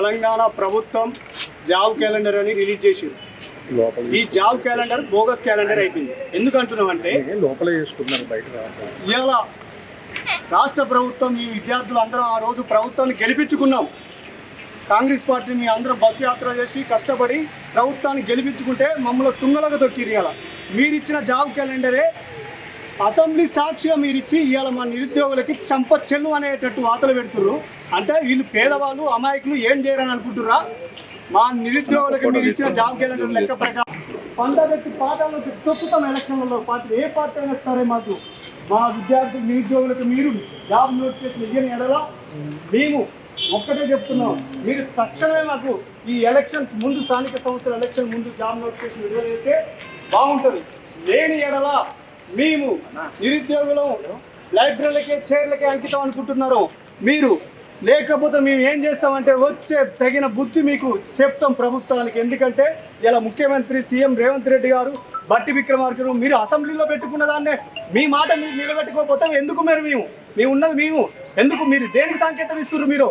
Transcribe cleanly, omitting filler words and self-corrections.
తెలంగాణ ప్రభుత్వం job calendar అని release చేసింది. ఈ జాబ్ క్యాలెండర్ బోగస్ క్యాలెండర్ అయిపోయింది. ఎందుకు అంటున్నామంటే లోపల చేసుకున్నారు, బయట ఇవాళ రాష్ట్ర ప్రభుత్వం ఈ విద్యార్థులు అందరం ఆ రోజు ప్రభుత్వాన్ని గెలిపించుకున్నాం. కాంగ్రెస్ పార్టీ మీ అందరం బస్సు యాత్ర చేసి కష్టపడి ప్రభుత్వాన్ని గెలిపించుకుంటే మమ్మల్ని తుంగలకు తొక్కిరు. ఇవాళ మీరిచ్చిన జాబ్ క్యాలెండరే అసెంబ్లీ సాక్షిగా మీరిచ్చి ఇవాళ మా నిరుద్యోగులకి చెల్లు అనేటట్టు వార్తలు పెడుతున్నారు. అంటే వీళ్ళు పేదవాళ్ళు అమాయకులు ఏం చేయరని అనుకుంటుర్రా? మా నిరుద్యోగులకి మీరు ఇచ్చిన జాబ్ క్యాలెండర్ లెక్క ప్రకారం 100 వ్యక్తి పాఠాలకు తొక్కుతాం. ఎలక్షన్లలో పార్టీ ఏ పార్టీ అయినా సరే మాకు మా విద్యార్థులు నిరుద్యోగులకు మీరు జాబ్ నోటిఫికేషన్ ఇవ్వని ఎడలా మేము ఒక్కటే చెప్తున్నాం, మీరు తక్షణమే మాకు ఈ ఎలక్షన్స్ ముందు, స్థానిక సంస్థల ఎలక్షన్ ముందు జాబ్ నోటిఫికేషన్ విడుదల చేస్తే బాగుంటుంది. లేని ఎడలా మేము నిరుద్యోగులు లైబ్రరీలకే చైర్లకే అంకితం అనుకుంటున్నారు మీరు. లేకపోతే మేము ఏం చేస్తామంటే వచ్చే తగిన బుద్ధి మీకు చెప్తాం ప్రభుత్వానికి. ఎందుకంటే ఇలా ముఖ్యమంత్రి సీఎం రేవంత్ రెడ్డి గారు, బట్టి విక్రమార్కుడు మీరు అసెంబ్లీలో పెట్టుకున్న దాన్నే మీ మాట మీరు నిలబెట్టుకోకపోతే ఎందుకు మేము ఉన్నది మేము ఎందుకు మీరు దేనికి సంకేతం ఇస్తున్నారు మీరు?